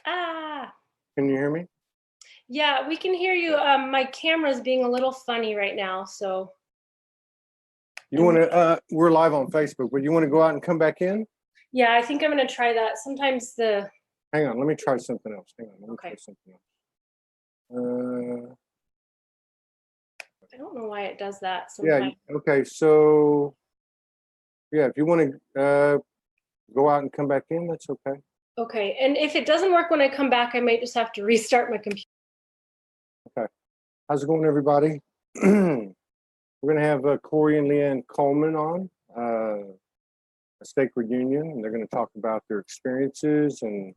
Ah, Can you hear me? yeah, we can hear you. My camera's being a little funny right now, so. You want to, we're live on Facebook, but you want to go out and come back in? Yeah, I think I'm gonna try that. Sometimes Hang on, let me try something else. Hang on, let me Okay. try something else. I don't know why it does that Yeah, sometimes. okay, so, yeah, if you want to go out and come back in, that's okay. Okay, and if it doesn't work when I come back, I might just have to restart my computer. Okay. How's it going, everybody? We're going to have Corey and Leann Coleman on, a sacred union, and they're going to talk about their experiences and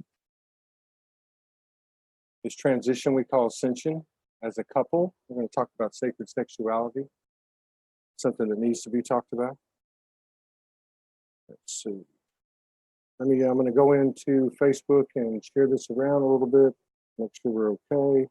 this transition we call ascension as a couple. We're going to talk about sacred sexuality, something that needs to be talked about. Let's see. I'm going to go into Facebook and share this around a little bit, make sure we're okay.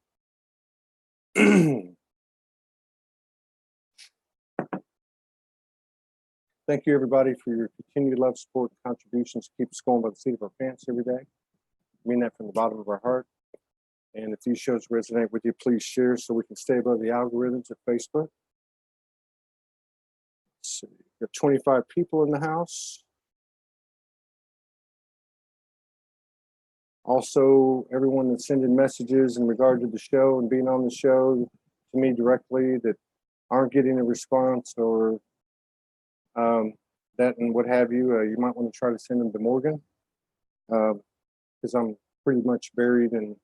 Thank you, everybody, for your continued love, support, and contributions. Keep us going by the seat of our pants every day. I mean that from the bottom of our heart. And if these shows resonate with you, please share so we can stay above the algorithms of Facebook. Let's see. We have 25 people in the house. Also, everyone that's sending messages in regard to the show and being on the show to me directly that aren't getting a response or that and what have you, you might want to try to send them to Morgan because I'm pretty much buried and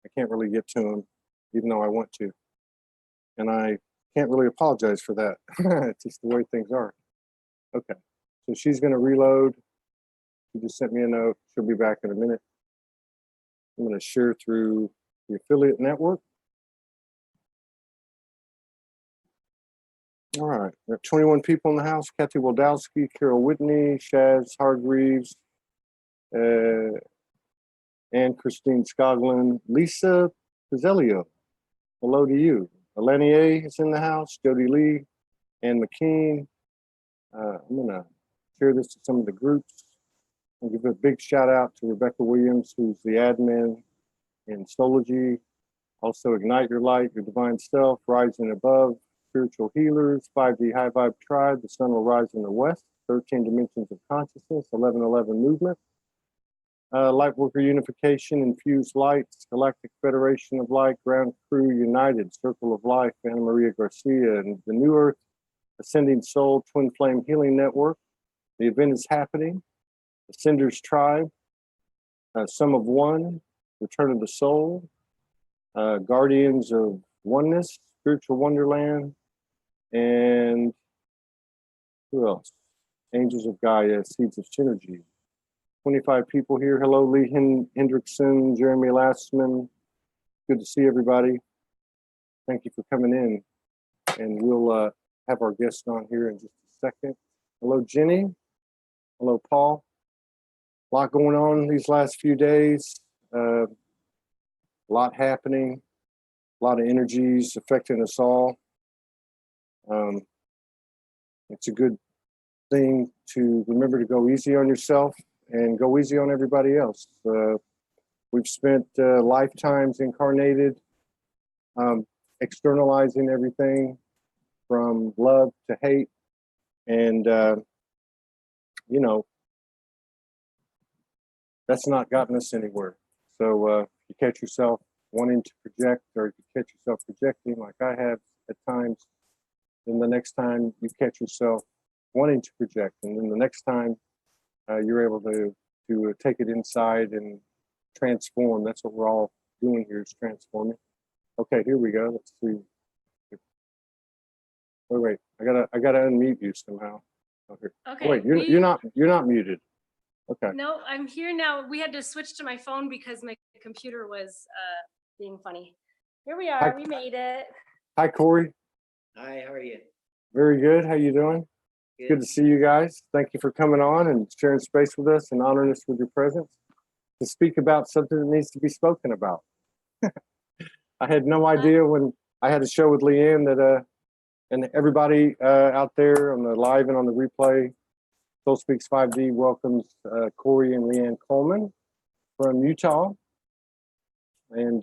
I can't really get to them, even though I want to. And I can't really apologize for that. It's just the way things are. Okay, so she's going to reload. She just sent me a note. She'll be back in a minute. I'm going to share through the affiliate network. All right, we have 21 people in the house. Kathy Waldowski, Carol Whitney, Shaz Hargreaves, Anne Christine Skoglund, Lisa Pizzelio. Hello to you. Elenier is in the house, Jody Lee, Ann McKean. I'm going to share this to some of the groups. I'll give a big shout out to Rebecca Williams, who's the admin in Soulogy. Also, Ignite Your Light, Your Divine Self, Rising Above, Spiritual Healers, 5D High Vibe Tribe, The Sun Will Rise in the West, 13 Dimensions of Consciousness, 1111 Movement, Lightworker Unification, Infused Lights, Galactic Federation of Light, Ground Crew United, Circle of Life, Anna Maria Garcia, and the New Earth Ascending Soul Twin Flame Healing Network. The event is happening. Ascenders Tribe, Sum of One, Return of the Soul, Guardians of Oneness, Spiritual Wonderland, and who else? Angels of Gaia, Seeds of Synergy. 25 people here. Hello, Lee Hendrickson, Jeremy Lastman. Good to see everybody. Thank you for coming in. And we'll have our guests on here in just a second. Hello, Jenny. Hello, Paul. A lot going on these last few days. A lot happening. A lot of energies affecting us all. It's a good thing to remember to go easy on yourself and go easy on everybody else. We've spent lifetimes incarnated, externalizing everything from love to hate. And, you know, that's not gotten us anywhere. So you catch yourself wanting to project, or you catch yourself projecting like I have at times, then the next time you catch yourself wanting to project, and then the next time you're able to take it inside and transform. That's what we're all doing here, is transforming. Okay, here we go. Let's see. Wait, I gotta unmute you somehow. Okay. Wait, you're not muted. Okay. No, I'm here now. We had to switch to my phone because my computer was being funny. Here we are. We made it. Hi, Corey. Hi, how are you? Very good. How you doing? Good to see you guys. Thank you for coming on and sharing space with us and honoring us with your presence to speak about something that needs to be spoken about. I had no idea when I had a show with Leann that, and everybody out there on the live and on the replay, SOULSPEAKS 5D welcomes Corey and Leann Coleman from Utah. And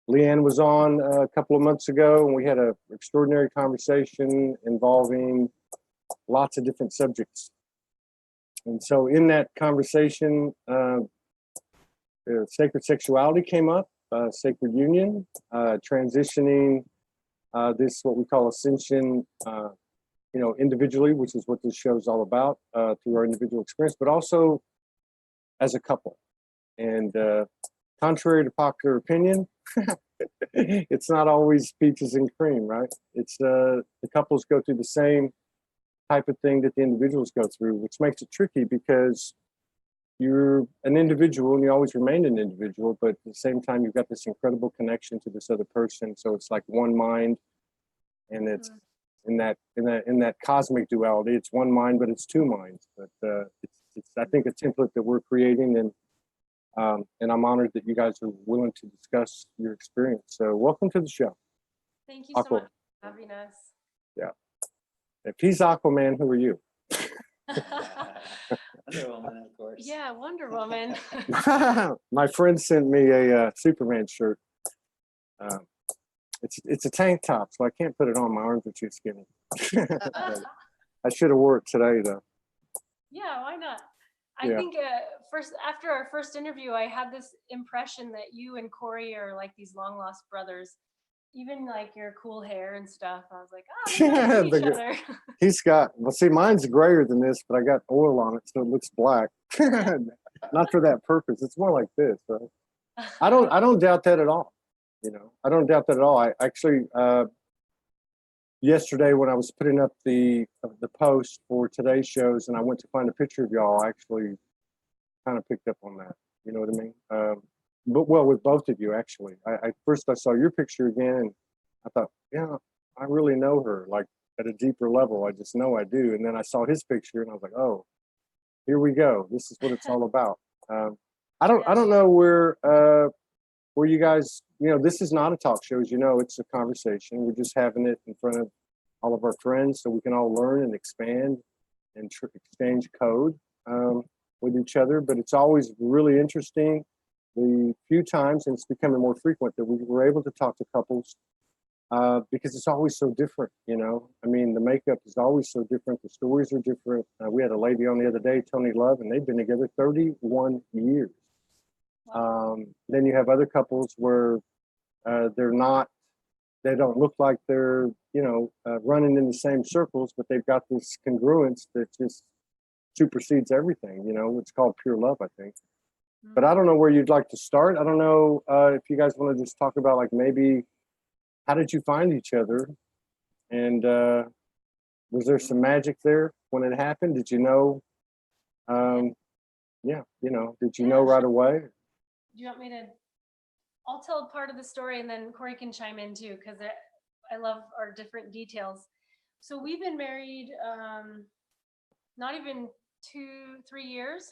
Leann was on a couple of months ago, and we had an extraordinary conversation involving lots of different subjects. And so in that conversation, sacred sexuality came up, sacred union, transitioning this, what we call ascension, individually, which is what this show is all about, through our individual experience, but also as a couple. And contrary to popular opinion, it's not always peaches and cream, right? It's the couples go through the same type of thing that the individuals go through, which makes it tricky because you're an individual and you always remain an individual, but at the same time, you've got this incredible connection to this other person. So it's like one mind, and it's in that cosmic duality, it's one mind, but it's two minds. But it's I think a template that we're creating, and I'm honored that you guys are willing to discuss your experience. So welcome to the show. Thank you so much for having us. Yeah. If he's Aquaman, who are you? Wonder Woman, of course. Yeah, Wonder Woman. My friend sent me a Superman shirt. It's a tank top, so I can't put it on. My arms are too skinny. I should have wore it today, though. Yeah, why not? I think after our first interview, I had this impression that you and Corey are like these long lost brothers. Even like your cool hair and stuff. I was like, oh, we each other. He's got, well, see, mine's grayer than this, but I got oil on it, so it looks black. Not for that purpose. It's more like this, right? I don't doubt that at all. I don't doubt that at all. I actually, yesterday when I was putting up the post for today's shows, and I went to find a picture of y'all, I actually kind of picked up on that. You know what I mean? But well, with both of you, actually. First I saw your picture again, and I thought, yeah, I really know her, like at a deeper level. I just know I do. And then I saw his picture, and I was like, oh, here we go. This is what it's all about. I don't know where you guys, this is not a talk show, as you know, it's a conversation. We're just having it in front of all of our friends so we can all learn and expand and exchange code with each other. But it's always really interesting. The few times, and it's becoming more frequent, that we were able to talk to couples because it's always so different, I mean, the makeup is always so different. The stories are different. We had a lady on the other day, Tony Love, and they've been together 31 years. Wow. Then you have other couples where they don't look like they're, running in the same circles, but they've got this congruence that just supersedes everything, it's called pure love, I think. But I don't know where you'd like to start. I don't know if you guys want to just talk about, like, maybe how did you find each other? And was there some magic there when it happened? Did you know? Did you know right away? Do you want me to? I'll tell part of the story, and then Corey can chime in too, because I love our different details. So we've been married not even 2-3 years.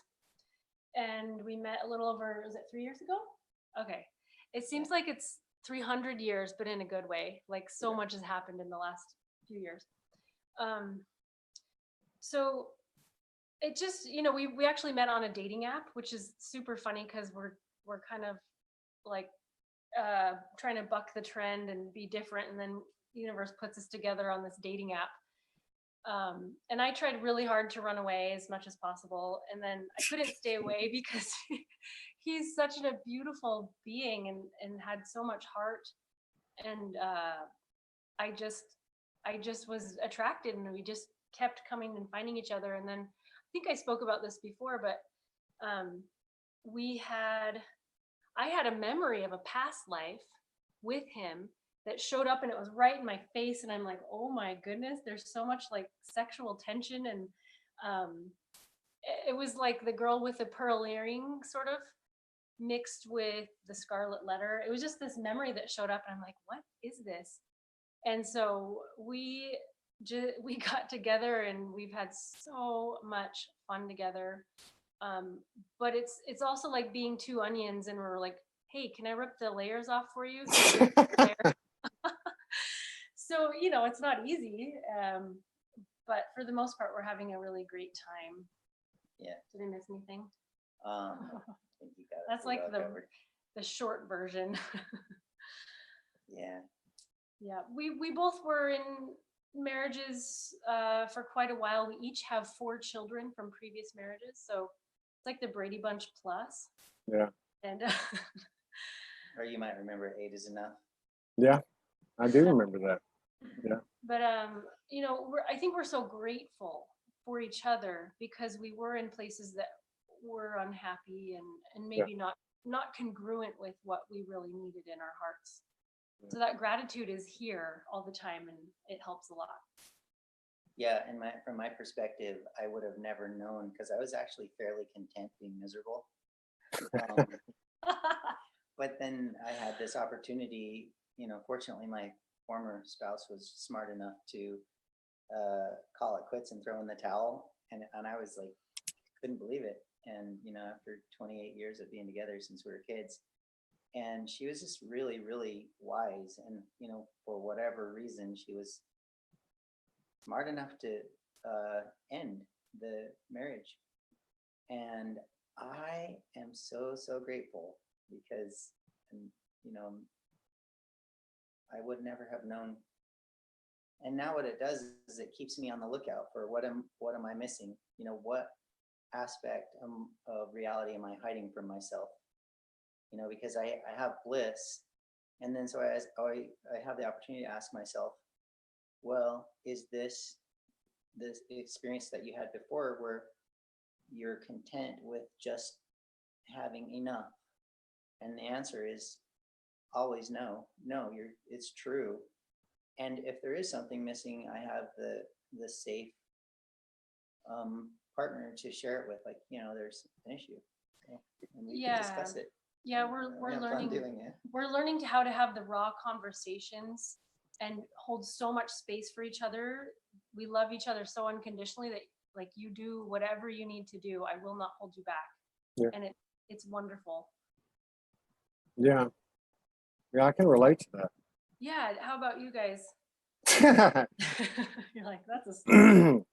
And we met a little over, was it 3 years ago? Okay. It seems like it's 300 years, but in a good way. Like so much has happened in the last few years. So it just, we actually met on a dating app, which is super funny because we're kind of like trying to buck the trend and be different. And then the universe puts us together on this dating app. And I tried really hard to run away as much as possible. And then I couldn't stay away because he's such a beautiful being and had so much heart. And I just was attracted, and we just kept coming and finding each other. And then I think I spoke about this before, but I had a memory of a past life with him that showed up, and it was right in my face, and I'm like, oh my goodness, there's so much like sexual tension. And it was like the girl with the pearl earring sort of mixed with the scarlet letter. It was just this memory that showed up, and I'm like, what is this? And so we got together, and we've had so much fun together. But it's also like being two onions, and we're like, hey, can I rip the layers off for you? So, it's not easy. But for the most part, we're having a really great time. Yeah. Did I miss anything? I think you got it That's pretty like well covered. the short version. Yeah. Yeah, we both were in marriages for quite a while. We each have 4 children from previous marriages, so it's like the Brady Bunch plus. Yeah. And Or you might remember 8 is enough. Yeah, I do remember that. Yeah. but you know, I think we're so grateful for each other because we were in places that were unhappy and maybe not congruent with what we really needed in our hearts. So that gratitude is here all the time, and it helps a lot. Yeah, and from my perspective, I would have never known because I was actually fairly content being miserable. But then I had this opportunity, you know, fortunately my former spouse was smart enough to call it quits and throw in the towel. And I was like, couldn't believe it. And, you know, after 28 years of being together since we were kids, and she was just really, really wise. And, you know, for whatever reason, she was smart enough to end the marriage. And I am so, so grateful because, you know, I would never have known. And now what it does is it keeps me on the lookout for what am I missing? You know, what aspect of reality am I hiding from myself? You know, because I have bliss. And then so I have the opportunity to ask myself, well, is this experience that you had before where you're content with just having enough? And the answer is always no. It's true. And if there is something missing, I have the safe partner to share it with. Like, you know, there's an issue, and we can discuss it. Yeah, we're learning doing it. We're learning how to have the raw conversations and hold so much space for each other. We love each other so unconditionally that, like, you do whatever you need to do. I will not hold you back. Yeah. And it's wonderful. Yeah. Yeah, I can relate to that. Yeah. How about you guys? You're like, that's a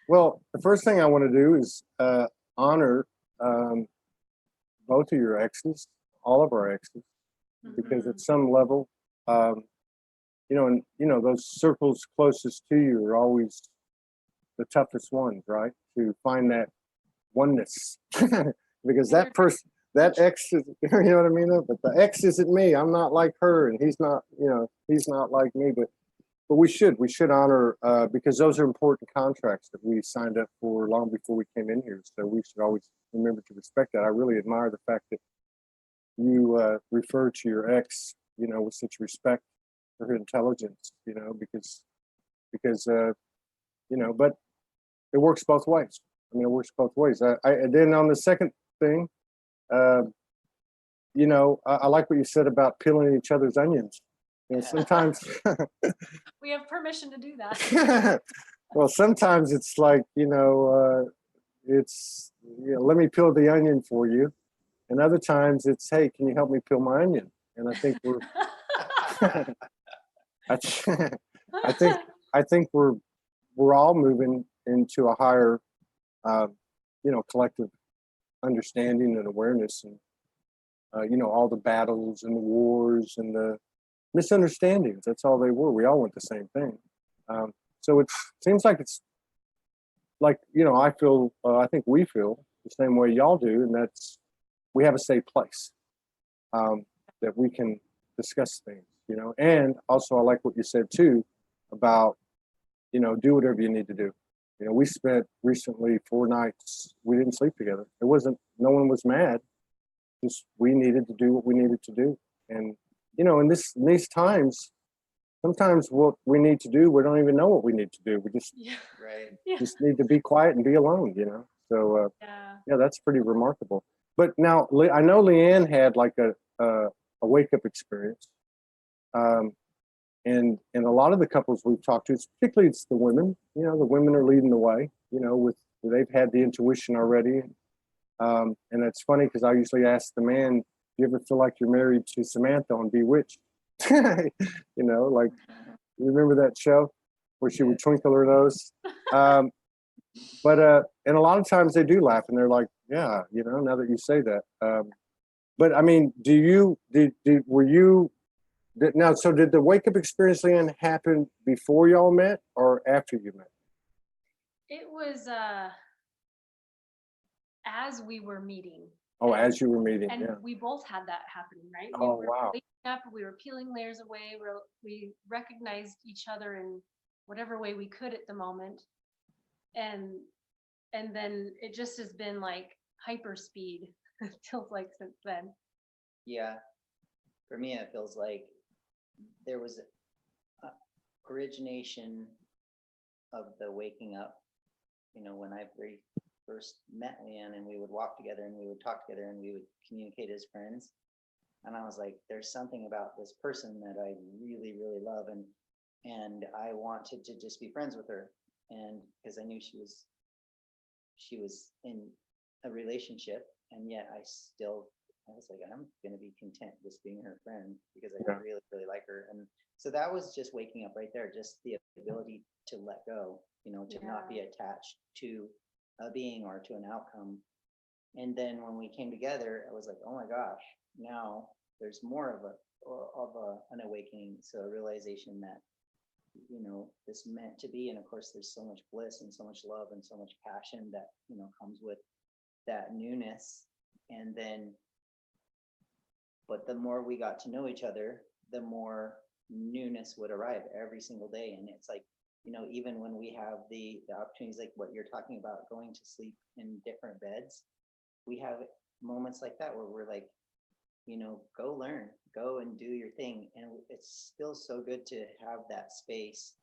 Well, the first thing I want to do is honor both of your exes, all of our exes, because at some level, you know, and you know, those circles closest to you are always the toughest ones, right? To find that oneness, because that person, that ex is, you know what I mean? But the ex isn't me. I'm not like her, and he's not, you know, he's not like me. But we should honor because those are important contracts that we signed up for long before we came in here. So we should always remember to respect that. I really admire the fact that you refer to your ex, you know, with such respect for her intelligence, you know, because you know, but it works both ways. I mean, it works both ways. And then on the second thing, you know, I like what you said about peeling each other's onions. You know, sometimes we have permission to do that. Well, sometimes it's like, you know, it's, you know, let me peel the onion for you. And other times it's, hey, can you help me peel my onion? And I think we're, I think we're all moving into a higher, you know, collective understanding and awareness, and you know, all the battles and the wars and the misunderstandings. That's all they were. We all want the same thing. So it seems like it's like, you know, I think we feel the same way y'all do, and that's we have a safe place that we can discuss things, you know. And also, I like what you said too about, you know, do whatever you need to do. You know, we spent recently 4 nights, we didn't sleep together. It wasn't, no one was mad, just we needed to do what we needed to do. And, you know, in these times, sometimes what we need to do, we don't even know what we need to do. We just, just need to be quiet and be alone, you know? So, yeah, that's pretty remarkable. But now, I know Leann had like a wake-up experience. And a lot of the couples we've talked to, particularly it's the women, you know, the women are leading the way, you know, they've had the intuition already. And it's funny because I usually ask the man, do you ever feel like you're married to Samantha on Bewitched? You know, like, you remember that show where she would twinkle her nose? But and a lot of times they do laugh and they're like, yeah, you know, now that you say that. But I mean, were you now? So did the wake up experience, Leann, happen before y'all met or after you met? It was as we were meeting. Oh, And as you were meeting, and yeah. we both had that happening, right? Oh, We were wow. waking up, we were peeling layers away, we recognized each other in whatever way we could at the moment. And then it just has been like hyper speed, it feels like, since then. Yeah. For me, it feels like there was a origination of the waking up, you know, when I first met Leann, and we would walk together and we would talk together and we would communicate as friends. And I was like, there's something about this person that I really, really love. And I wanted to just be friends with her. And because I knew she was in a relationship, and yet I was like, I'm going to be content just being her friend because I Yeah. really, really like her. And so that was just waking up right there, just the ability to let go, you know, to not be attached to a being or to an outcome. And then when we came together, I was like, oh my gosh, now there's more an awakening. So a realization that, you know, this meant to be. And of course, there's so much bliss and so much love and so much passion that, you know, comes with that newness. And then, but the more we got to know each other, the more newness would arrive every single day. And it's like, you know, even when we have the opportunities, like what you're talking about, going to sleep in different beds, we have moments like that where we're like, you know, go learn, go and do your thing. And it's still so good to have that space.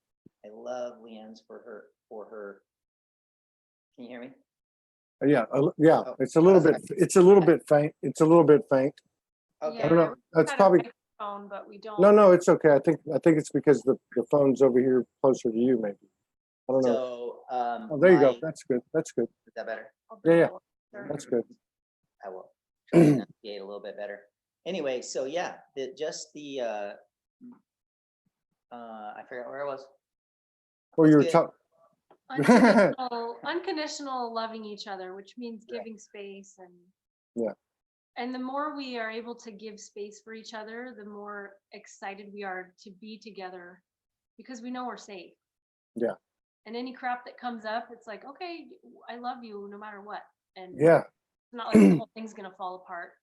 I love Leann's for her. Can you hear me? Yeah, yeah. Oh, It's a little bit. It's a little bit faint. It's a little bit faint. okay. I don't know. we That's had a probably microphone, but we don't. no. It's okay. I think it's because the phone's over here closer to you. Maybe I don't know. So Oh, there you go. That's good. That's good. is that better? I'll bring Yeah, it closer. That's good. I will try to enunciate a little bit better. Anyway, so yeah, I forgot where I was. Well, you were good. talking. Unconditional loving each other, which means giving space. And Yeah. and the more we are able to give space for each other, the more excited we are to be together, because we know we're safe. Yeah. And any crap that comes up, it's like, okay, I love you no matter what. And Yeah. it's not like the whole thing's gonna fall apart.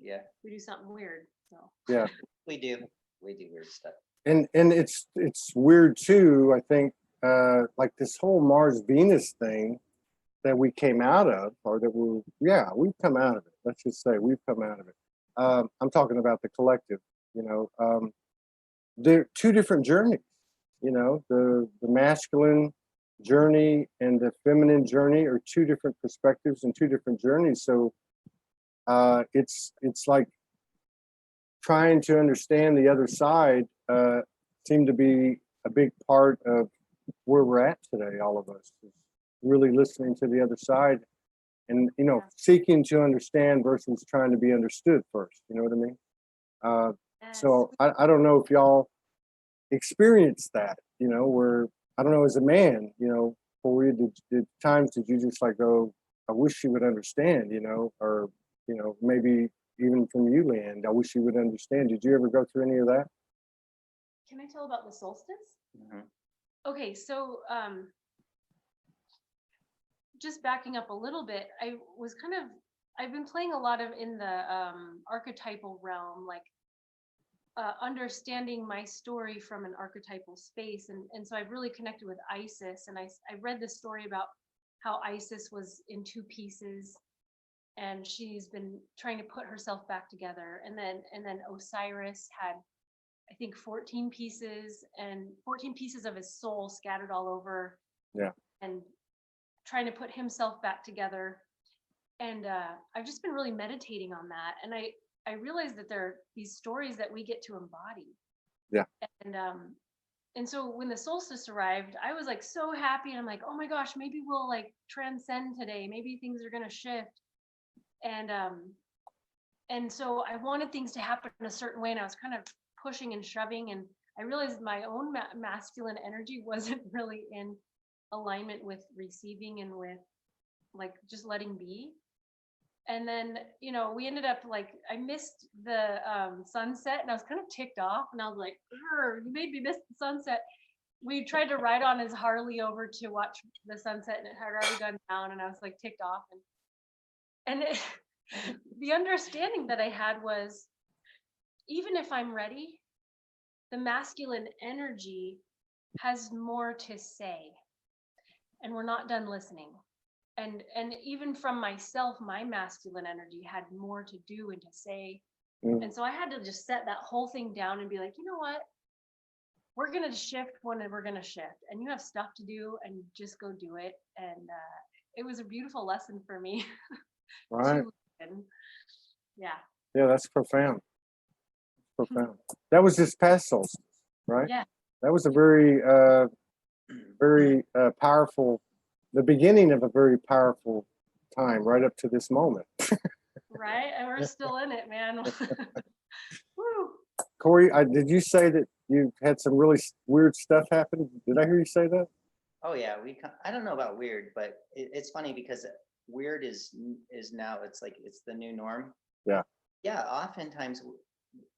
Yeah, We do something weird. So Yeah. we do weird stuff. And it's weird too. I think like this whole Mars Venus thing that we came out of, or that we've come out of it. Let's just say we've come out of it. I'm talking about the collective. You know, they're two different journeys. You know, the masculine journey and the feminine journey are two different perspectives and two different journeys. So it's like trying to understand the other side seemed to be a big part of where we're at today. All of us is really listening to the other side, and you know, seeking to understand versus trying to be understood first. You know what I mean? So I don't know if y'all experience that, you know, where I don't know, as a man, you know, for you, did times did you just like go, I wish you would understand, you know, or you know, maybe even from you, Leann, I wish you would understand. Did you ever go through any of that? can I tell about the solstice? Mhm. Okay, so just backing up a little bit, I've been playing a lot of in the archetypal realm, like understanding my story from an archetypal space. And so I've really connected with Isis. And I read this story about how Isis was in two pieces and she's been trying to put herself back together. And then Osiris had, I think, 14 pieces and 14 pieces of his soul scattered all over. Yeah. And trying to put himself back together. And I've just been really meditating on that. And I realized that there are these stories that we get to embody. Yeah. And so when the solstice arrived, I was like so happy. And I'm like, oh my gosh, maybe we'll like transcend today. Maybe things are gonna shift. And so I wanted things to happen in a certain way. And I was kind of pushing and shoving. And I realized my own masculine energy wasn't really in alignment with receiving and with like just letting be. And then, you know, we ended up like, I missed the sunset and I was kind of ticked off and I was like, you made me miss the sunset. We tried to ride on his Harley over to watch the sunset and it had already gone down and I was like ticked off. And the understanding that I had was, even if I'm ready, the masculine energy has more to say and we're not done listening. And even from myself, my masculine energy had more to do and to say. And so I had to just set that whole thing down and be like, you know what? We're going to shift when we're going to shift. And you have stuff to do and just go do it. And it was a beautiful lesson for me. Right. Yeah. Yeah, that's profound. Profound. That was this past solstice, right? Yeah. That was a very, very powerful, the beginning of a very powerful time right up to this moment. Right. And we're still in it, man. Woo. Corey, did you say that you had some really weird stuff happen? Did I hear you say that? Oh yeah, I don't know about weird, but it's funny because weird is now, it's like it's the new norm. Yeah. Yeah, oftentimes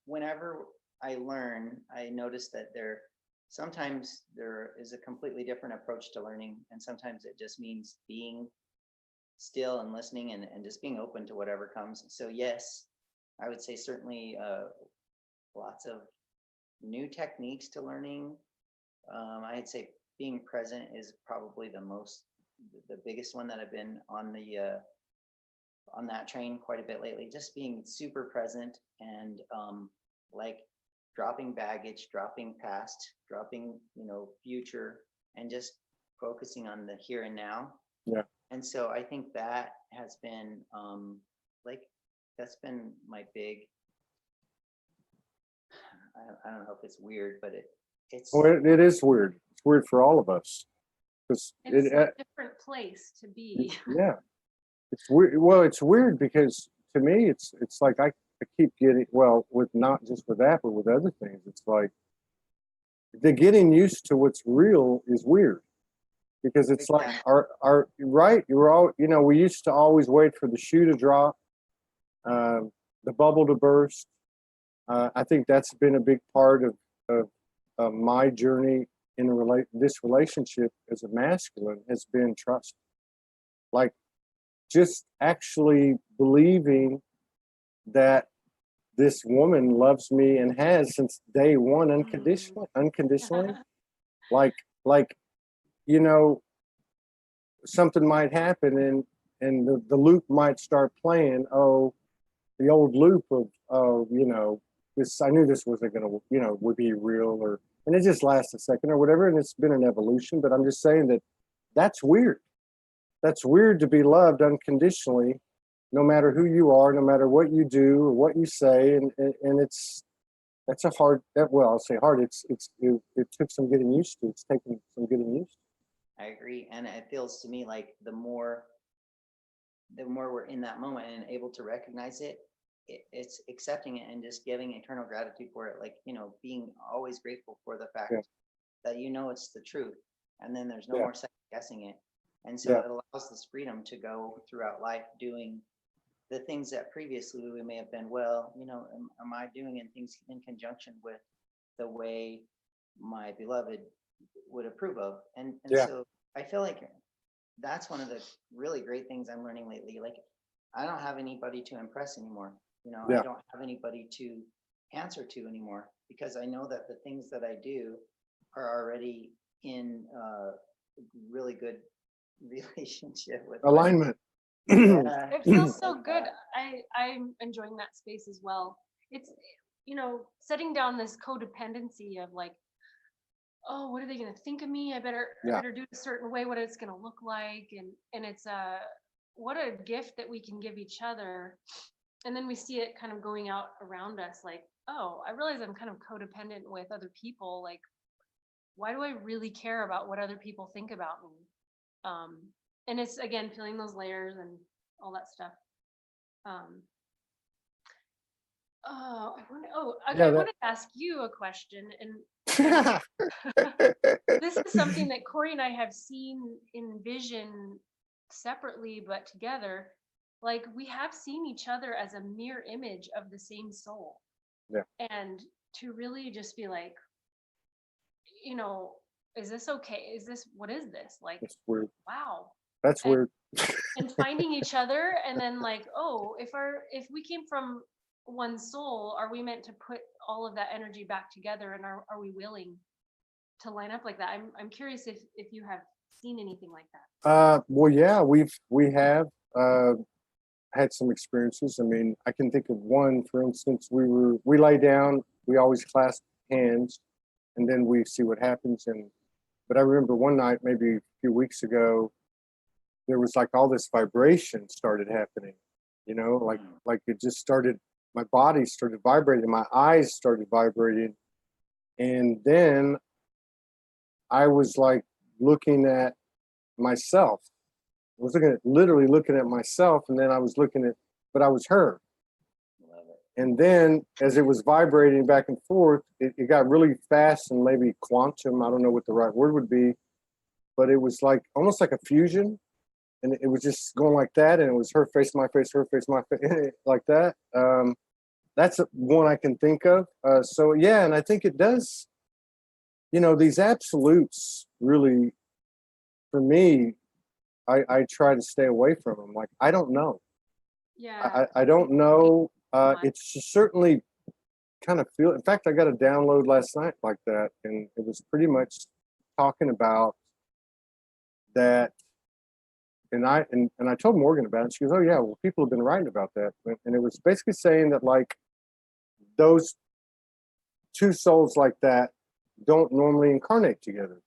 whenever I learn, I notice that sometimes there is a completely different approach to learning, and sometimes it just means being still and listening and just being open to whatever comes. So yes, I would say certainly lots of new techniques to learning. I'd say being present is probably the biggest one that I've been on that train quite a bit lately. Just being super present and like dropping baggage, dropping past, dropping future, and just focusing on the here and now. Yeah. And so I think that has been that's been my big. I don't know if it's weird, but it's. Well, it is weird. It's weird for all of us. It's a different place to be. Yeah. It's weird. Well, it's weird because to me, it's like I keep getting, well, with not just with that, but with other things. It's like the getting used to what's real is weird because it's like our right. You're all, we used to always wait for the shoe to drop, the bubble to burst. I think that's been a big part of my journey in this relationship as a masculine has been trust. Like just actually believing that this woman loves me and has since day one unconditionally. like something might happen and the loop might start playing. Oh, the old loop of this, I knew this wasn't gonna would be real, and it just lasts a second or whatever, and it's been an evolution. But I'm just saying that's weird. That's weird to be loved unconditionally, no matter who you are, no matter what you do or what you say, and that's a hard. Well, I'll say hard. It took some getting used to. It's taken some getting used to. I agree, and it feels to me like the more we're in that moment and able to recognize it, it's accepting it and just giving eternal gratitude for it. Like being always grateful for the fact that it's the truth, and then there's no more second guessing it. And so it allows this freedom to go throughout life doing the things that previously we may have been, am I doing things in conjunction with the way my beloved would approve of? And so I feel like that's one of the really great things I'm learning lately. Like, I don't have anybody to impress anymore. I don't have anybody to answer to anymore, because I know that the things that I do are already in really good relationship with alignment. It feels so good. I'm enjoying that space as well. It's setting down this codependency of like, oh, what are they going to think of me? I better do it a certain way, what it's going to look like. And it's what a gift that we can give each other. And then we see it kind of going out around us like, oh, I realize I'm kind of codependent with other people. Like, why do I really care about what other people think about me? And it's, again, peeling those layers and all that stuff. Oh, okay. Yeah, I that. wanted to ask you a question, and this is something that Corey and I have seen in vision separately, but together. Like, we have seen each other as a mirror image of the same soul. Yeah. And to really just be like, you know, is this okay? What is this? Like, That's weird. wow. That's And weird. and finding each other, and then like, oh, if we came from one soul, are we meant to put all of that energy back together, and are we willing to line up like that? I'm curious if you have seen anything like that. Well, yeah, we have had some experiences. I mean, I can think of one, for instance. We lay down, we always clasp hands, and then we see what happens. But I remember one night, maybe a few weeks ago, there was like all this vibration started happening, like it just started, my body started vibrating, my eyes started vibrating. And then I was like looking at myself. I was literally looking at myself, and then I was but I was her. Love it. And then as it was vibrating back and forth, it got really fast and maybe quantum. I don't know what the right word would be, but it was like almost like a fusion. And it was just going like that. And it was her face, my face, her face, my face, like that. That's one I can think of. So, yeah, and I think it does, these absolutes really, for me, I try to stay away from them. Like, I don't know. Yeah. I don't know. Much. It's certainly kind of feel. In fact, I got a download last night like that, and it was pretty much talking about that. And I told Morgan about it. She goes, "Oh yeah, well, people have been writing about that." And it was basically saying that like those two souls like that don't normally incarnate together.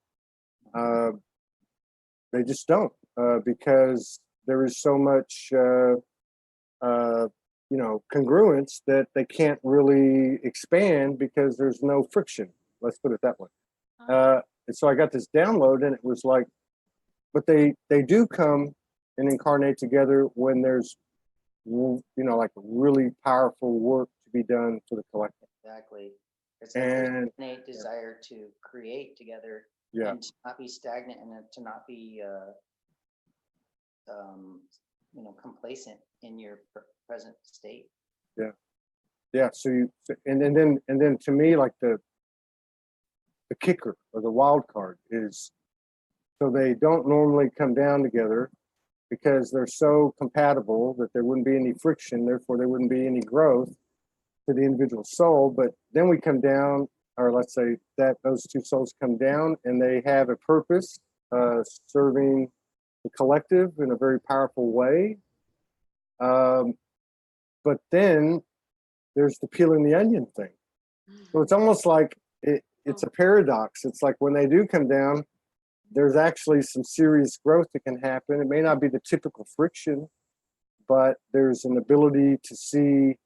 They just don't, because there is so much congruence that they can't really expand because there's no friction. Let's put it that way. And so I got this download, and it was like, but they do come and incarnate together when there's, like really powerful work to be done for the collective. Exactly. It's like there's an innate Yeah. desire to create together, Yeah. and to not be stagnant, and to not be complacent in your present state. Yeah. So and then to me, like the kicker or the wild card is, so they don't normally come down together because they're so compatible that there wouldn't be any friction, therefore there wouldn't be any growth to the individual soul. But then we come down, or let's say that those two souls come down and they have a purpose, serving the collective in a very powerful way. But then there's the peeling the onion thing. So it's almost like it's a paradox. It's like when they do come down, there's actually some serious growth that can happen. It may not be the typical friction, but there's an ability to see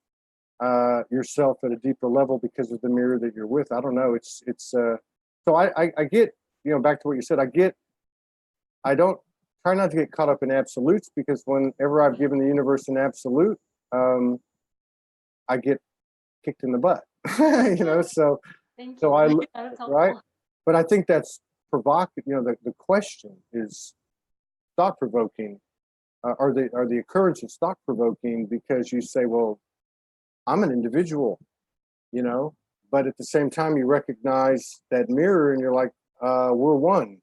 yourself at a deeper level because of the mirror that you're with. I don't know. So I get, back to what you said, I don't try not to get caught up in absolutes, because whenever I've given the universe an absolute, I get kicked in the butt, so Thank so you. That's helpful. right. But I think that's provocative. The question is thought provoking. Are the occurrences thought provoking because you say, well, I'm an individual, but at the same time you recognize that mirror and you're like, we're one.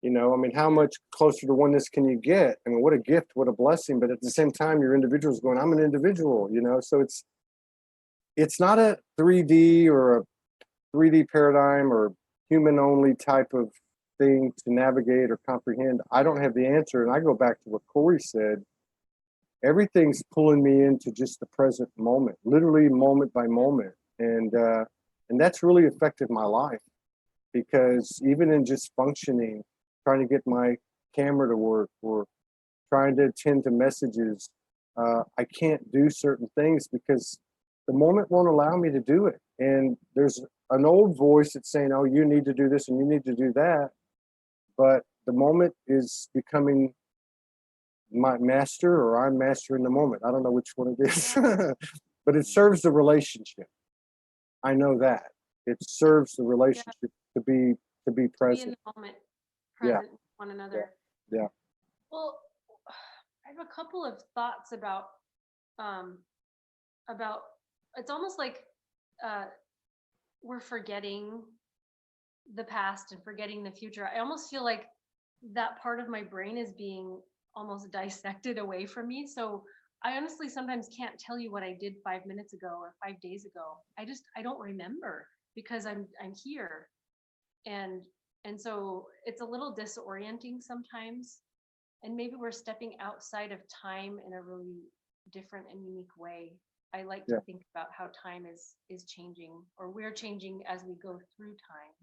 I mean, how much closer to oneness can you get? I mean, what a gift, what a blessing. But at the same time, your individual is going, I'm an individual, so it's not a 3D or a 3D paradigm or human only type of thing to navigate or comprehend. I don't have the answer. And I go back to what Corey said. Everything's pulling me into just the present moment, literally moment by moment. And that's really affected my life, because even in just functioning, trying to get my camera to work or trying to attend to messages, I can't do certain things because the moment won't allow me to do it. And there's an old voice that's saying, oh, you need to do this and you need to do that. But the moment is becoming my master, or I'm mastering the moment. I don't know which one it is. but it serves the relationship. I know that it serves the relationship to be To be in present. the moment, Yeah. present with one another. Yeah. Well, I have a couple of thoughts about it's almost like we're forgetting the past and forgetting the future. I almost feel like that part of my brain is being almost dissected away from me. So I honestly sometimes can't tell you what I did 5 minutes ago or 5 days ago. I don't remember because I'm here. And so it's a little disorienting sometimes. And maybe we're stepping outside of time in a really different and unique way. I like to think about how time is changing, or we're changing as we go through time.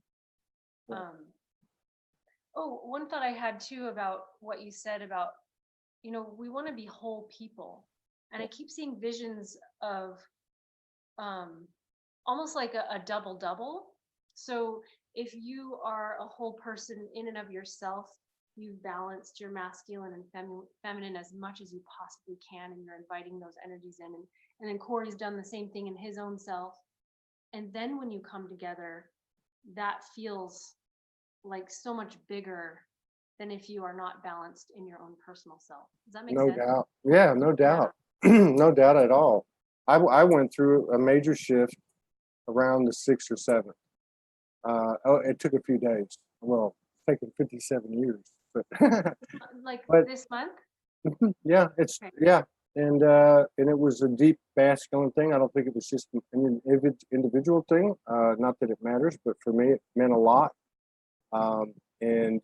Oh, one thought I had too about what you said about, we want to be whole people. And I keep seeing visions of almost like a double double. So if you are a whole person in and of yourself, you've balanced your masculine and feminine as much as you possibly can, and you're inviting those energies in. And then Corey's done the same thing in his own self. And then when you come together, that feels like so much bigger than if you are not balanced in your own personal self. Does that make No sense? doubt. Yeah, no doubt. No doubt at all. I went through a major shift around the 6th or 7th. It took a few days. Well, it's taken 57 years, but Like but this month? yeah, it's Okay. and it was a deep masculine thing. I don't think it was just an individual thing. Not that it matters, but for me, it meant a lot. Um, and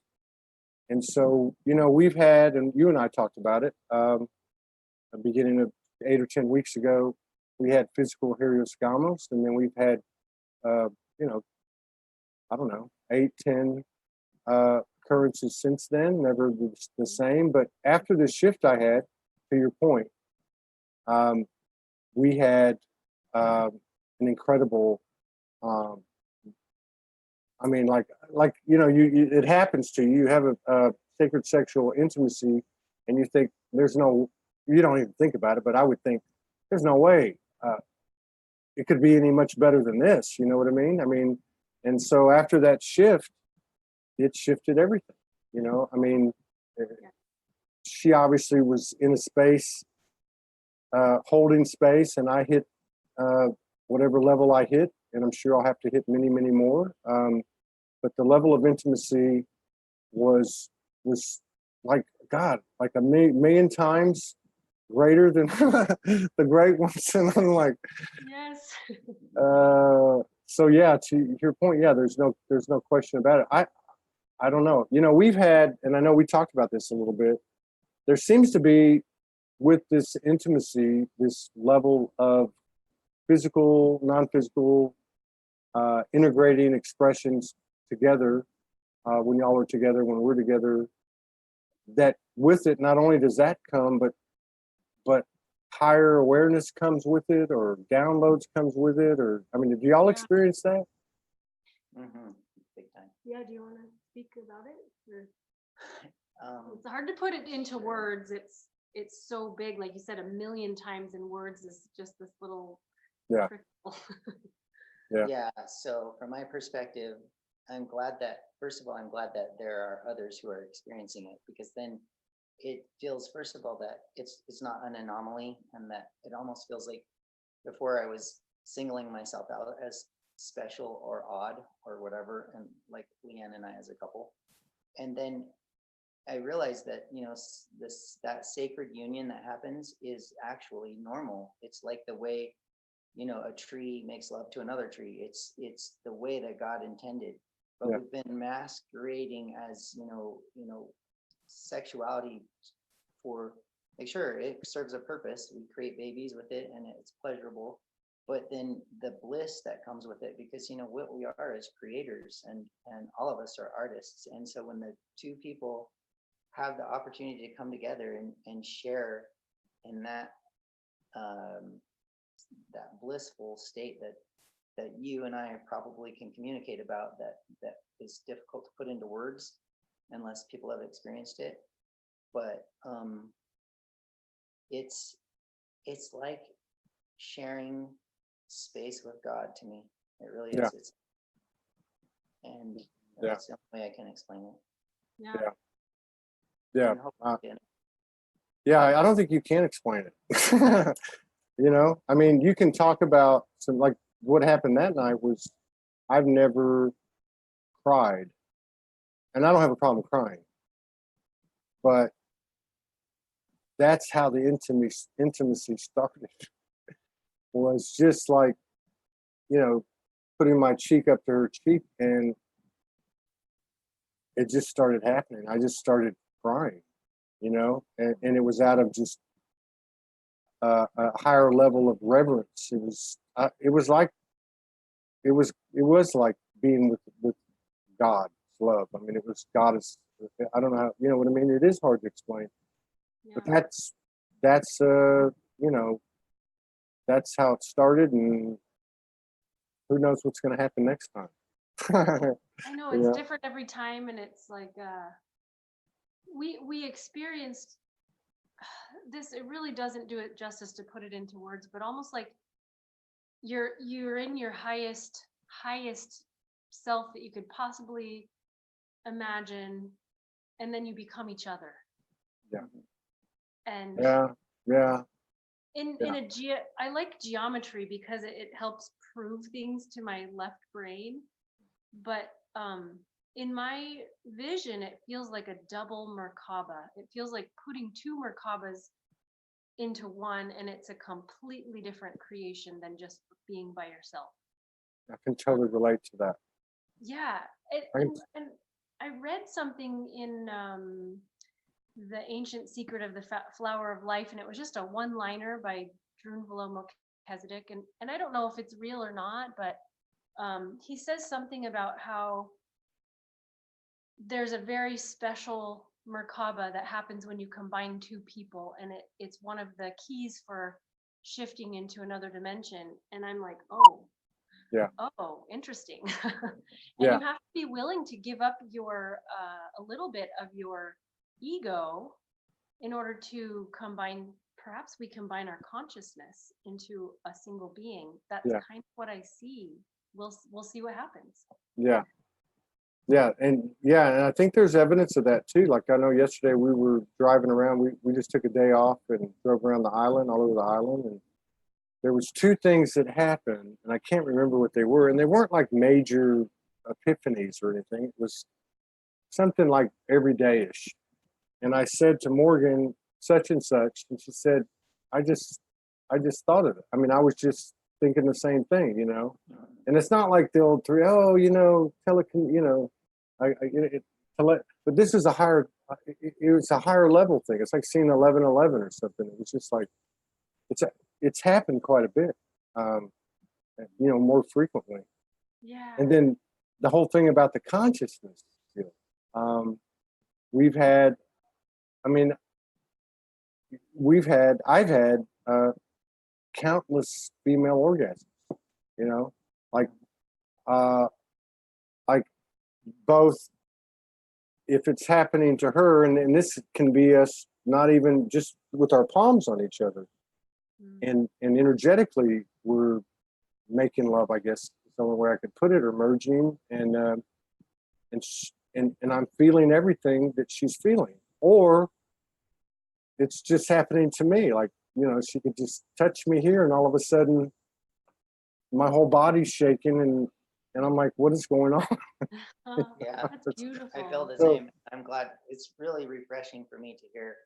so we've had, and you and I talked about it. The beginning of 8 or 10 weeks ago, we had physical helioscamos, and then we've had, I don't know, 8, 10 occurrences since then. Never the same, but after the shift I had, to your point, we had an incredible. I mean, like you it happens to you. You have a sacred sexual intimacy, and you think you don't even think about it. But I would think there's no way it could be any much better than this. You know what I mean? I mean, and so after that shift, it shifted everything. I mean, she obviously was in a space, holding space, and I hit whatever level I hit, and I'm sure I'll have to hit many, many more. But the level of intimacy was like God, like a million times greater than the great ones. And I'm like, Yes. so yeah, to your point, yeah, there's no question about it. I don't know. We've had, and I know we talked about this a little bit. There seems to be, with this intimacy, this level of physical, non-physical, integrating expressions together, when y'all are together, when we're together, that with it, not only does that come, but higher awareness comes with it, or downloads comes with it, or, I mean, do y'all experience that? Mm-hmm. Big time. Yeah, do you want to speak about it? Or... it's hard to put it into words. It's so big, like you said, a million times in words is just this little trickle. Yeah. So from my perspective, I'm glad that, first of all, there are others who are experiencing it, because then it feels, first of all, that it's not an anomaly, and that it almost feels like before I was singling myself out as special or odd or whatever, and like Leann and I as a couple. And then I realized that, that sacred union that happens is actually normal. It's like the way, a tree makes love to another tree. It's the way that God intended. But we've been masquerading as, sexuality for, like, sure, it serves a purpose. We create babies with it and it's pleasurable. But then the bliss that comes with it, because, what we are is creators, and all of us are artists. And so when the two people have the opportunity to come together and share in that that blissful state that you and I probably can communicate about, that is difficult to put into words unless people have experienced it. But it's like sharing space with God to me. It really Yeah. is. And Yeah. that's the only way I can explain it. Yeah. Yeah. Yeah. And hopefully it- Yeah, I don't think you can explain it. You know, I mean, you can talk about some, like what happened that night was I've never cried, and I don't have a problem crying, but that's how the intimacy started. Was just like, you know, putting my cheek up to her cheek, and it just started happening. I just started crying, you know, and it was out of just a higher level of reverence. It was like it was like being with God's love. I mean, it was God is. I don't know how, you know what I mean. It is hard to explain, but Yeah. that's you know, that's how it started, and who knows what's going to happen next time. I know You it's know? different every time, and it's like we experienced this. It really doesn't do it justice to put it into words, but almost like you're in your highest self that you could possibly imagine, and then you become each other. Yeah. And Yeah, yeah, in I like geometry because it helps prove things to my left brain, but in my vision it feels like a double Merkaba. It feels like putting two Merkabas into one, and it's a completely different creation than just being by yourself. I can totally relate to that. Yeah, and I read something in the Ancient Secret of the Flower of Life, and it was just a one-liner by Drunvalo Melchizedek, and I don't know if it's real or not, but he says something about how there's a very special Merkaba that happens when you combine two people, and it's one of the keys for shifting into another dimension. And I'm like, oh, Yeah. oh, interesting. And Yeah. you have to be willing to give up your a little bit of your ego in order to combine. Perhaps we combine our consciousness into a single being. That's Yeah. kind of what I see. We'll see what happens. Yeah. Yeah, and I think there's evidence of that too. Like I know yesterday we were driving around. We just took a day off and drove around the island, all over the island, and there was two things that happened, and I can't remember what they were, and they weren't like major epiphanies or anything. It was something like everyday-ish. And I said to Morgan such and such, and she said, I just thought of it. I mean, I was just thinking the same thing, you know. And it's not like the old three, oh, you know, you know, but this is a higher, it was a higher level thing. It's like seeing 11:11 or something. It was just like, it's happened quite a bit, you know, more frequently. Yeah. And then the whole thing about the consciousness, you know, we've had, I mean, I've had countless female orgasms, you know, like both if it's happening to her, and this can be us not even just with our palms on each other, and energetically we're making love, I guess is the only way I could put it, or merging, and I'm feeling everything that she's feeling, or it's just happening to me. Like, you know, she could just touch me here, and all of a sudden my whole body's shaking, and I'm like, what is going on? Yeah, That's beautiful. I feel the So- same. I'm glad. It's really refreshing for me to hear.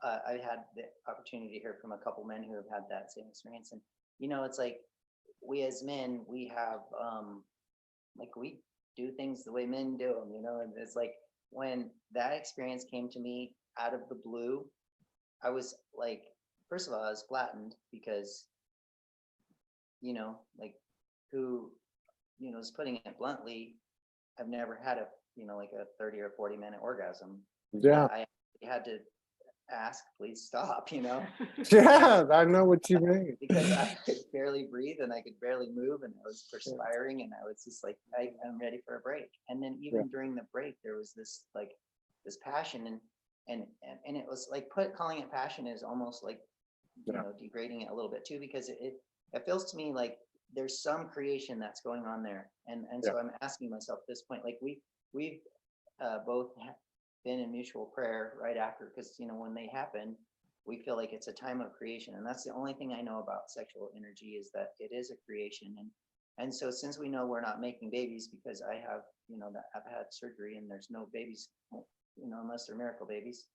I had the opportunity to hear from a couple men who have had that same experience, and you know, it's like we as men, we have like we do things the way men do them, you know, and it's like when that experience came to me out of the blue, I was like, first of all, I was flattened because, you know, like who, you know, is putting it bluntly, I've never had a, you know, like a 30 or 40-minute orgasm. Yeah. I had to ask, please stop, you know, Yeah, I know what you mean. because I could barely breathe and I could barely move, and I was perspiring, and I was just like, I'm ready for a break. And then even during the break, there was this like this passion, and it was like calling it passion is almost like you Yeah. know, degrading it a little bit too, because it feels to me like there's some creation that's going on there. And so I'm asking myself at this point, like we've both been in mutual prayer right after, because, you know, when they happen, we feel like it's a time of creation. And that's the only thing I know about sexual energy, is that it is a creation. And so since we know we're not making babies, because I have, you know, that I've had surgery and there's no babies, you know, unless they're miracle babies,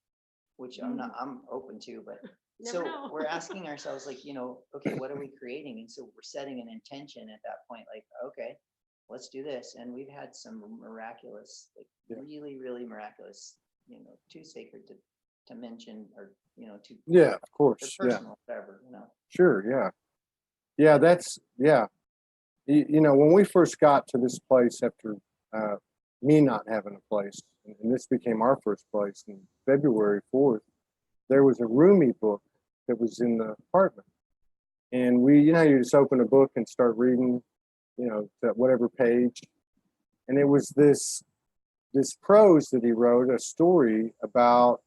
which I'm open to, but Never so know. we're asking ourselves, like, you know, okay, what are we creating? And so we're setting an intention at that point, like, okay, let's do this. And we've had some miraculous, like really, really miraculous, you know, too sacred to mention, or, you know, too Of course. Yeah. personal, whatever, you know. Sure. Yeah. Yeah. That's, yeah. You know, when we first got to this place after me not having a place, and this became our first place in February 4th, there was a Rumi book that was in the apartment. And we, you know, you just open a book and start reading, you know, that whatever page. And it was this prose that he wrote, a story about,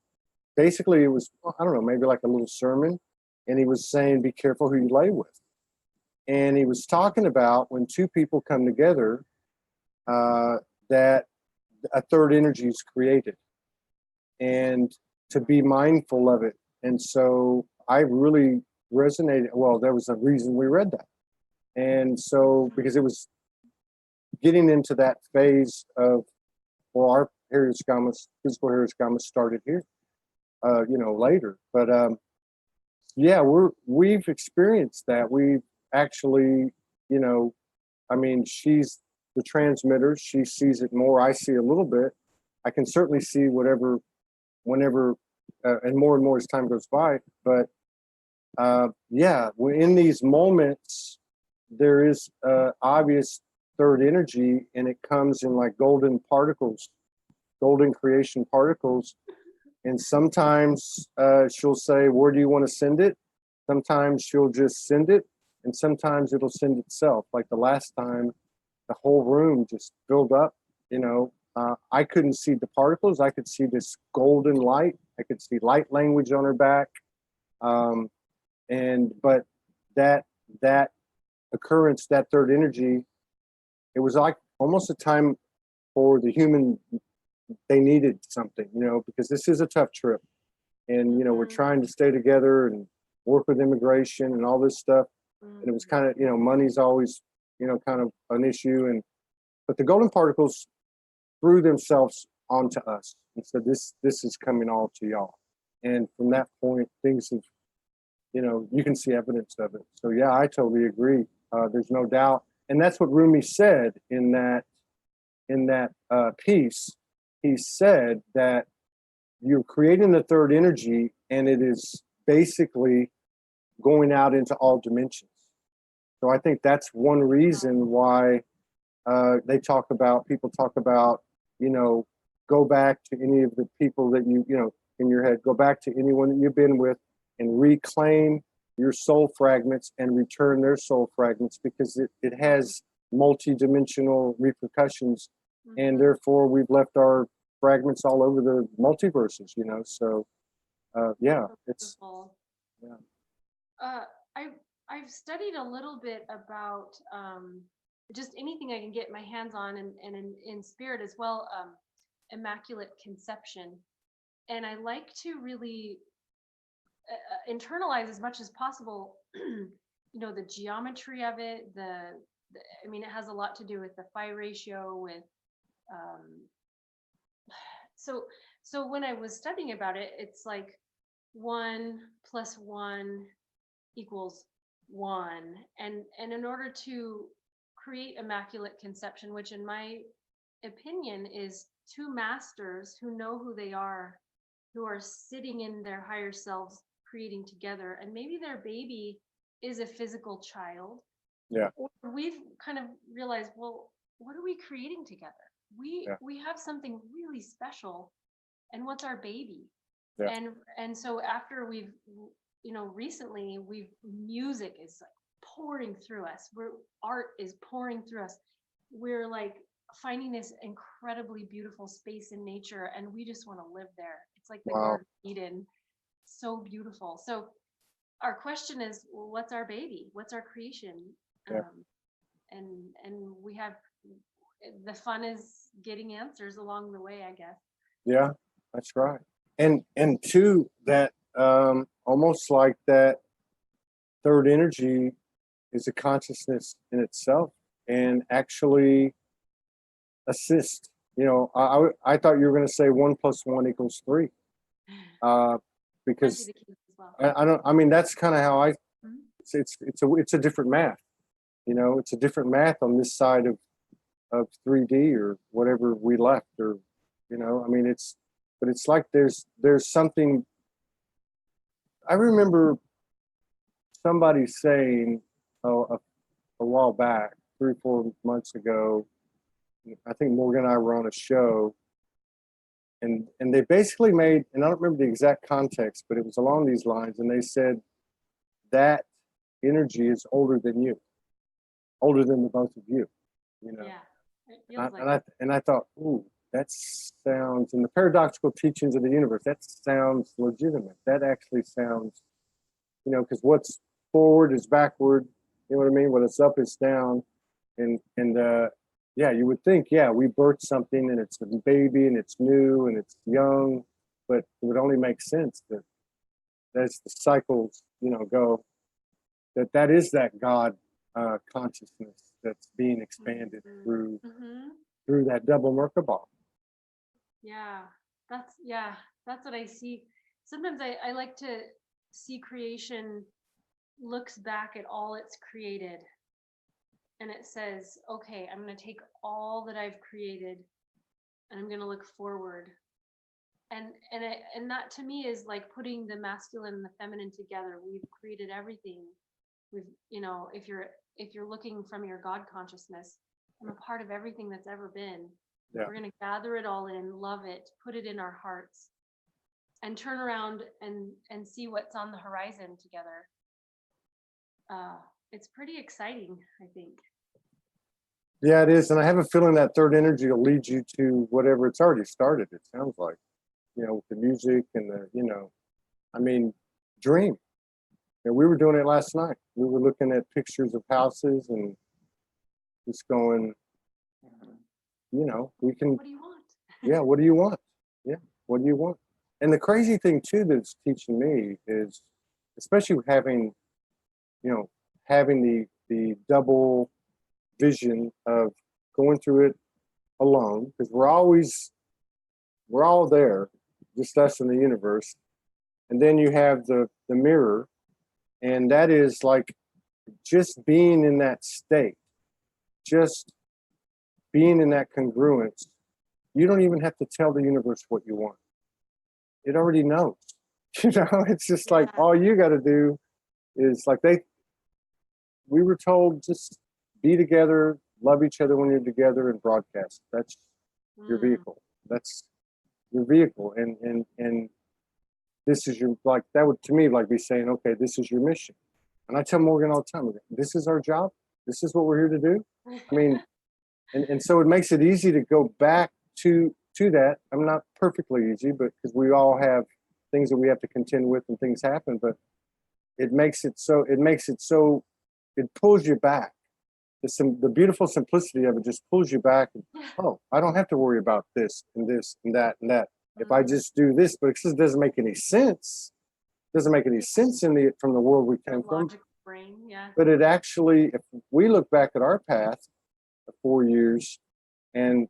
basically it was, I don't know, maybe like a little sermon. And he was saying, be careful who you lay with. And he was talking about when two people come together, that a third energy is created, and to be mindful of it. And so I really resonated. Well, there was a reason we read that. And so, because it was getting into that phase of, well, our physical Hariskamas started here, you know, later. But yeah, we've experienced that. We've actually, you know, I mean, she's the transmitter. She sees it more. I see a little bit. I can certainly see whatever, whenever, and more as time goes by. But yeah, in these moments, there is obvious third energy, and it comes in like golden particles, golden creation particles. And sometimes she'll say, where do you want to send it? Sometimes she'll just send it, and sometimes it'll send itself. Like the last time, the whole room just filled up, you know. I couldn't see the particles. I could see this golden light. I could see light language on her back. But that occurrence, that third energy, it was like almost a time for the human. They needed something, you know, because this is a tough trip. And, you know, we're trying to stay together and work with immigration and all this stuff. And it was kind of, you know, money's always, you know, kind of an issue. But the golden particles threw themselves onto us and said, this is coming all to y'all. And from that point, things have, you know, you can see evidence of it. So yeah, I totally agree. There's no doubt. And that's what Rumi said in that piece. He said that you're creating the third energy, and it is basically going out into all dimensions. So I think that's one reason why people talk about, you know, go back to any of the people that you know, in your head, go back to anyone that you've been with and reclaim your soul fragments and return their soul fragments, because it has multi-dimensional repercussions. And therefore we've left our fragments all over the multiverses, you know. So yeah, it's yeah. I've studied a little bit about just anything I can get my hands on, and in spirit as well, immaculate conception. And I like to really internalize as much as possible, you know, the geometry of it. I mean, it has a lot to do with the phi ratio, with so when I was studying about it, it's like 1 + 1 = 1, and in order to create immaculate conception, which in my opinion is two masters who know who they are, who are sitting in their higher selves creating together, and maybe their baby is a physical child. Yeah. Or we've kind of realized, well, what are we creating together? We have something really special, and what's our baby? Yeah. And so after we've, you know, recently music is like pouring through us. Art is pouring through us. We're like finding this incredibly beautiful space in nature, and we just want to live there. It's like the Garden of Eden, so beautiful. So our question is, well, what's our baby? What's our creation? Yeah. And we have, the fun is getting answers along the way, I guess. Yeah, that's right. And two, that almost like that third energy is a consciousness in itself and actually assist. You know, I thought you were going to say 1 + 1 = 3, Might because be the case as well. I don't. I mean, that's kind of how I. Mhm. It's a different math. You know, it's a different math on this side of 3D or whatever we left, or you know, I mean, but it's like there's something. I remember somebody saying, a while back, 3 or 4 months ago, I think Morgan and I were on a show, and they basically made, and I don't remember the exact context, but it was along these lines, and they said that energy is older than you, older than the both of you, you know. Yeah, it feels like And I thought, ooh, that sounds, in the paradoxical teachings of the universe, that sounds legitimate. That actually sounds, you know, because what's forward is backward. You know what I mean? What's up is down. And yeah, you would think, yeah, we birthed something and it's a baby and it's new and it's young, but it would only make sense that as the cycles, you know, go, that is that God consciousness that's being expanded through that double Merkaba. Yeah, that's what I see. Sometimes I like to see creation looks back at all it's created, and it says, okay, I'm going to take all that I've created and I'm going to look forward. And that to me is like putting the masculine and the feminine together. We've created everything. We've, you know, if you're looking from your God consciousness, I'm a part of everything that's ever been. Yeah. We're going to gather it all in, love it, put it in our hearts, and turn around and see what's on the horizon together. It's pretty exciting, I think. Yeah, it is. And I have a feeling that third energy will lead you to whatever it's already started, it sounds like, you know, with the music and the, you know, I mean, dream. And we were doing it last night. We were looking at pictures of houses and just going, you know, we can, What do you want? yeah, what do you want? Yeah, what do you want? And the crazy thing too that's teaching me is, especially having, you know, having the double vision of going through it alone, because we're all there, just us in the universe. And then you have the mirror, and that is like just being in that state, just being in that congruence. You don't even have to tell the universe what you want. It already knows. You know, it's just like all you got to do is like we were told, just be together, love each other when you're together, and broadcast. That's your vehicle. That's your vehicle. And this is your, like, that would to me like be saying, okay, this is your mission. And I tell Morgan all the time, this is our job. This is what we're here to do. I mean, and so it makes it easy to go back to that. I'm not perfectly easy, but because we all have things that we have to contend with and things happen, but it makes it so it pulls you back. The beautiful simplicity of it just pulls you back. And, oh, I don't have to worry about this and this and that and that. If I just do this, but it just doesn't make any sense. Doesn't make any sense from the world we came from. Brain, yeah. But it actually, if we look back at our path of 4 years and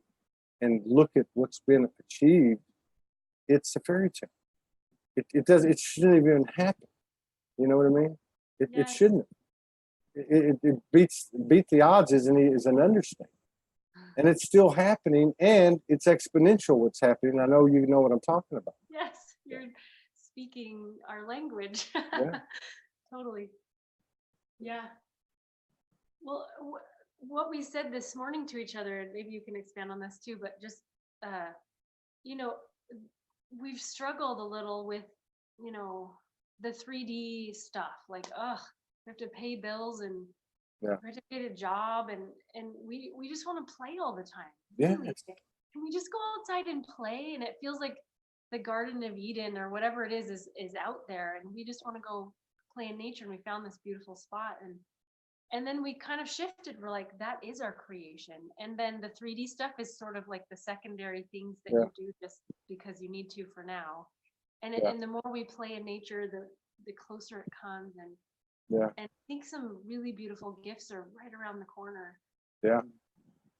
look at what's been achieved, it's a fairy tale. It shouldn't even happen. You know what I mean? It shouldn't. It beat the odds is an understatement. And it's still happening, and it's exponential what's happening. I know you know what I'm talking about. Yes, you're speaking our language. Yeah. Totally. Yeah. Well, what we said this morning to each other, and maybe you can expand on this too, but just, you know, we've struggled a little with, you know, the 3D stuff, like, we have to pay bills and we have to get a job, and we just want to play all the time. Yeah. Really. Can we just go outside and play? And it feels like the Garden of Eden or whatever it is out there, and we just want to go play in nature, and we found this beautiful spot, and then we kind of shifted. We're like, that is our creation. And then the 3D stuff is sort of like the secondary things that you do just because you need to for now. And the more we play in nature, the closer it comes. And I think some really beautiful gifts are right around the corner. Yeah.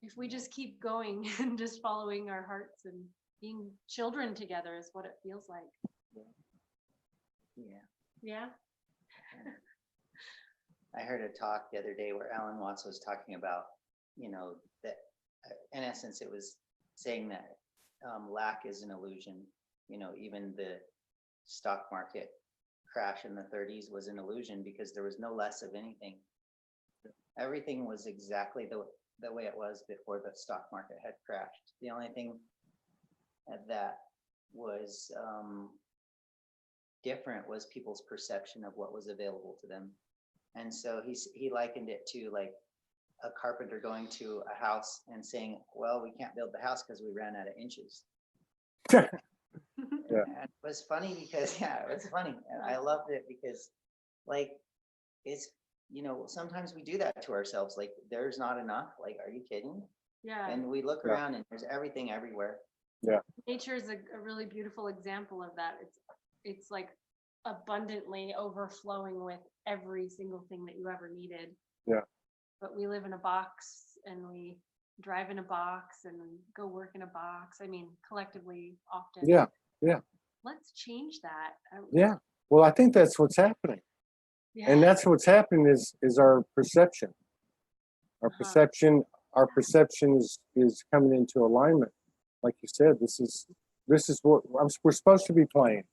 If we just keep going and just following our hearts and being children together is what it feels like. Yeah. Yeah. I heard a talk the other day where Alan Watts was talking about, that in essence, it was saying that lack is an illusion. Even the stock market crash in the 30s was an illusion because there was no less of anything. Everything was exactly the way it was before the stock market had crashed. The only thing that was different was people's perception of what was available to them. And so he likened it to like a carpenter going to a house and saying, well, we can't build the house because we ran out of inches. And it was funny because, it was funny. And I loved it because like, it's, sometimes we do that to ourselves. Like there's not enough. Like, are you kidding? Yeah. And we look around and there's everything everywhere. Yeah. Nature is a really beautiful example of that. It's like abundantly overflowing with every single thing that you ever needed. Yeah. But we live in a box and we drive in a box and go work in a box. I mean, collectively often. Yeah. Yeah. Let's change that. Yeah. Well, I think that's what's happening. Yeah. And that's what's happening is our perception. Our perception is coming into alignment. Like you said, this is what we're supposed to be playing.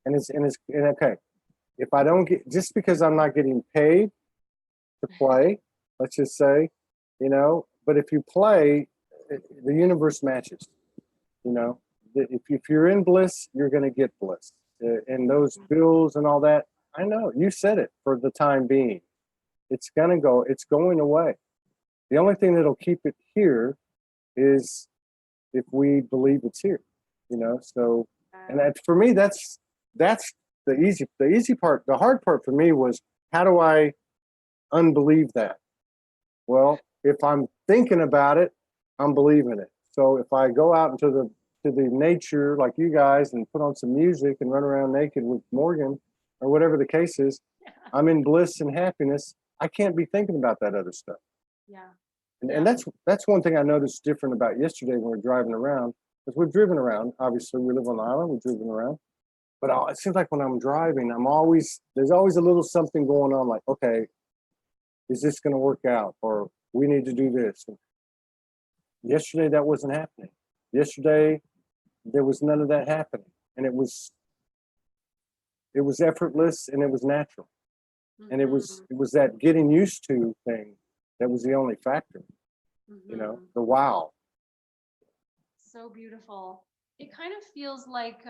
And okay. If I don't get, just because I'm not getting paid to play, let's just say, but if you play, the universe matches, if you're in bliss, you're going to get bliss. And those bills and all that, I know you said it, for the time being, it's going away. The only thing that'll keep it here is if we believe it's here, so, and for me, that's the easy part. The hard part for me was, how do I unbelieve that? Well, if I'm thinking about it, I'm believing it. So if I go out into the nature like you guys and put on some music and run around naked with Morgan or whatever the case is, I'm in bliss and happiness. I can't be thinking about that other stuff. Yeah. And that's one thing I noticed different about yesterday when we were driving around, because we've driven around. Obviously, we live on the island. We've driven around. But it seems like when I'm driving, there's always a little something going on. Like, okay, is this going to work out? Or we need to do this. And yesterday, that wasn't happening. Yesterday, there was none of that happening. And it was effortless and it was natural. Mm-hmm. And it was that getting used to thing that was the only factor. Mm-hmm. The wow. So beautiful. It kind of feels like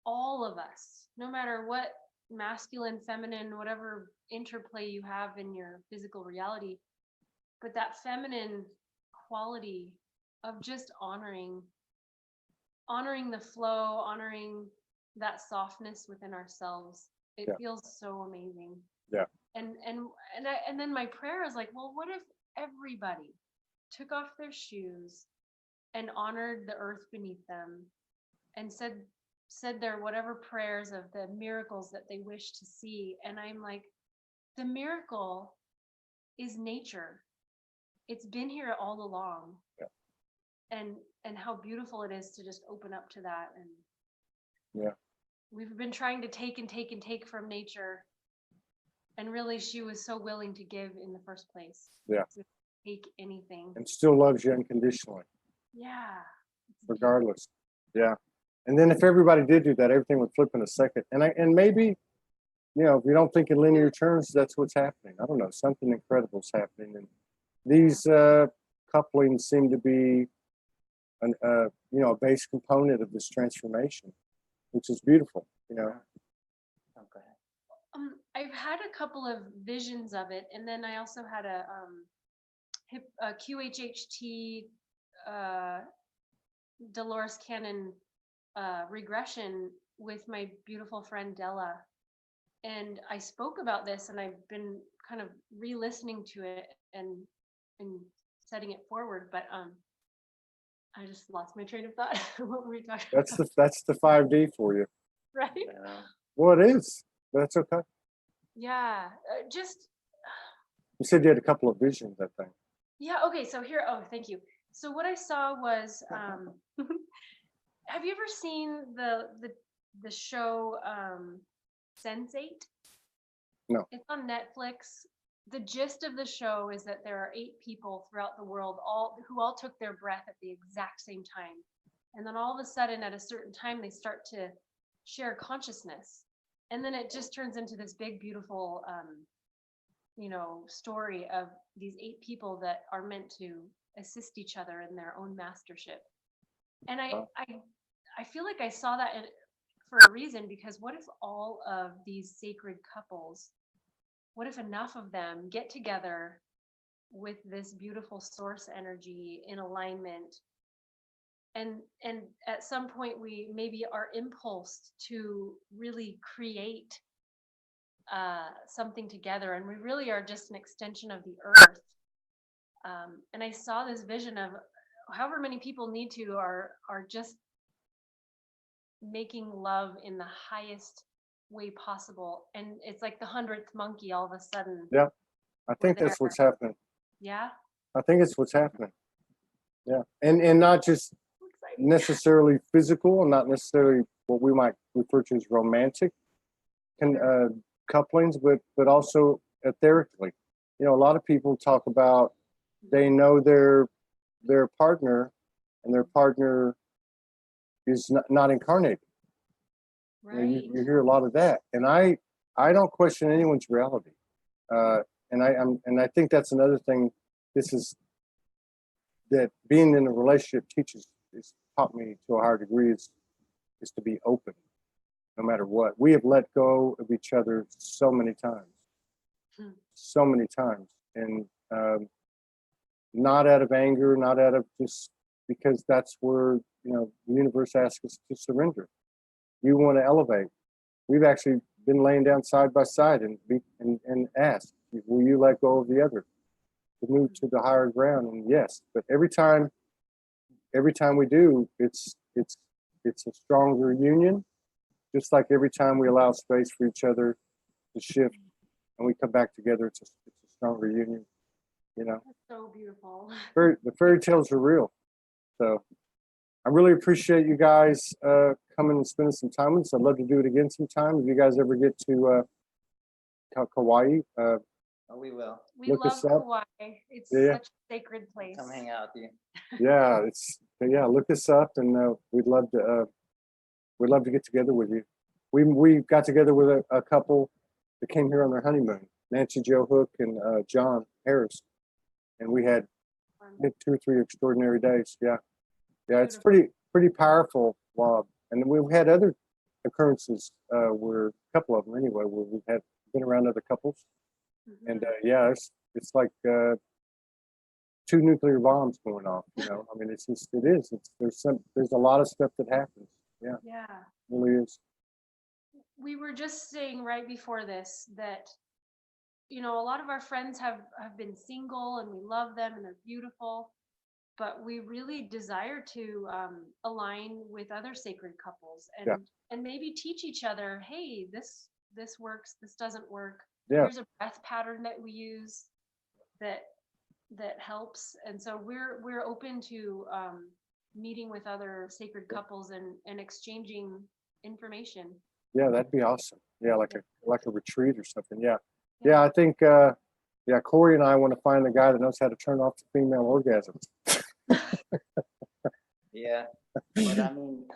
all of us, no matter what masculine, feminine, whatever interplay you have in your physical reality, but that feminine quality of just honoring the flow, honoring that softness within ourselves. It feels so amazing. Yeah. And then my prayer is like, well, what if everybody took off their shoes and honored the earth beneath them and said their whatever prayers of the miracles that they wish to see? And I'm like, the miracle is nature. It's been here all along. Yeah. And how beautiful it is to just open up to that. And we've been trying to take and take and take from nature. And really, she was so willing to give in the first place. Yeah. To take anything. And still loves you unconditionally. Yeah. Regardless. Yeah. And then if everybody did do that, everything would flip in a second. And maybe, if you don't think in linear terms, that's what's happening. I don't know. Something incredible is happening. And these couplings seem to be a base component of this transformation, which is beautiful, Oh, go ahead. I've had a couple of visions of it, and then I also had a QHHT Dolores Cannon regression with my beautiful friend Della, And I spoke about this, and I've been kind of re-listening to it and setting it forward. But I just lost my train of thought. What were we talking about? That's the 5D for you. Right? Well, it is. That's okay. Yeah. Just You said you had a couple of visions, I think. yeah. Okay. So here. Oh, thank you. So what I saw was, have you ever seen the show Sense8? No. It's on Netflix. The gist of the show is that there are 8 people throughout the world, who all took their breath at the exact same time. And then all of a sudden, at a certain time, they start to share consciousness. And then it just turns into this big, beautiful, story of these 8 people that are meant to assist each other in their own mastership. And I feel like I saw that for a reason, because what if all of these sacred couples, what if enough of them get together with this beautiful source energy in alignment, and at some point we maybe are impulsed to really create something together, and we really are just an extension of the earth. And I saw this vision of however many people need to are just making love in the highest way possible, and it's like the 100th monkey all of a sudden. Yeah, I think We're that's what's happening. Yeah. I think it's what's happening. Yeah, and not just necessarily physical, and not necessarily what we might refer to as romantic couplings, but also etherically. A lot of people talk about they know their partner, and their partner is not incarnated. Right. You hear a lot of that, and I don't question anyone's reality, and I think that's another thing. This is that being in a relationship has taught me to a higher degree is to be open, no matter what. We have let go of each other so many times, and not out of anger, not out of just because that's where the universe asks us to surrender. You want to elevate. We've actually been laying down side by side and asked, will you let go of the other to move to the higher ground? And yes, but every time we do, it's a stronger union. Just like every time we allow space for each other to shift and we come back together, it's a stronger union. That's so beautiful. The fairy tales are real. So I really appreciate you guys coming and spending some time with us. I'd love to do it again sometime. If you guys ever get to Kauai, we will. We look love us up. Kauai. It's such a sacred place. Come hang out with you. Yeah, look us up, and we'd love to get together with you. We got together with a couple that came here on their honeymoon, Nancy Jo Hook and John Harris, and we had 2 or 3 extraordinary days. Yeah, it's pretty powerful. And we've had other occurrences where a couple of them anyway, where we've been around other couples, and it's like 2 nuclear bombs going off. I mean, there's a lot of stuff that happens. Yeah, Yeah. it really is. We were just saying right before this that a lot of our friends have been single, and we love them and they're beautiful, but we really desire to align with other sacred couples and maybe teach each other, hey, this works, this doesn't work. Yeah. Here's a breath pattern that we use that helps. And so we're open to meeting with other sacred couples and exchanging information. Yeah, that'd be awesome. Yeah, like a retreat or something. Yeah, I think Corey and I want to find the guy that knows how to turn off the female orgasms. Yeah, but I mean,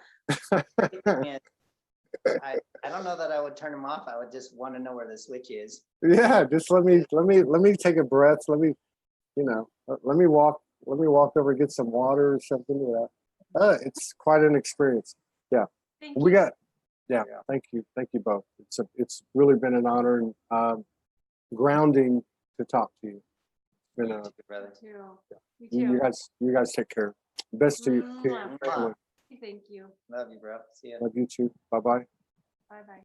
I don't know that I would turn them off. I would just want to know where the switch is. Yeah, just let me take a breath. Let me walk over and get some water or something. It's quite an experience. Yeah. Thank you. Thank you both. It's really been an honor and grounding to talk to you. It's been brother. You too. You guys take care. Best to you. Mwah. Family. Thank you. Love you, bro. See ya. Love you too. Bye bye. Bye bye.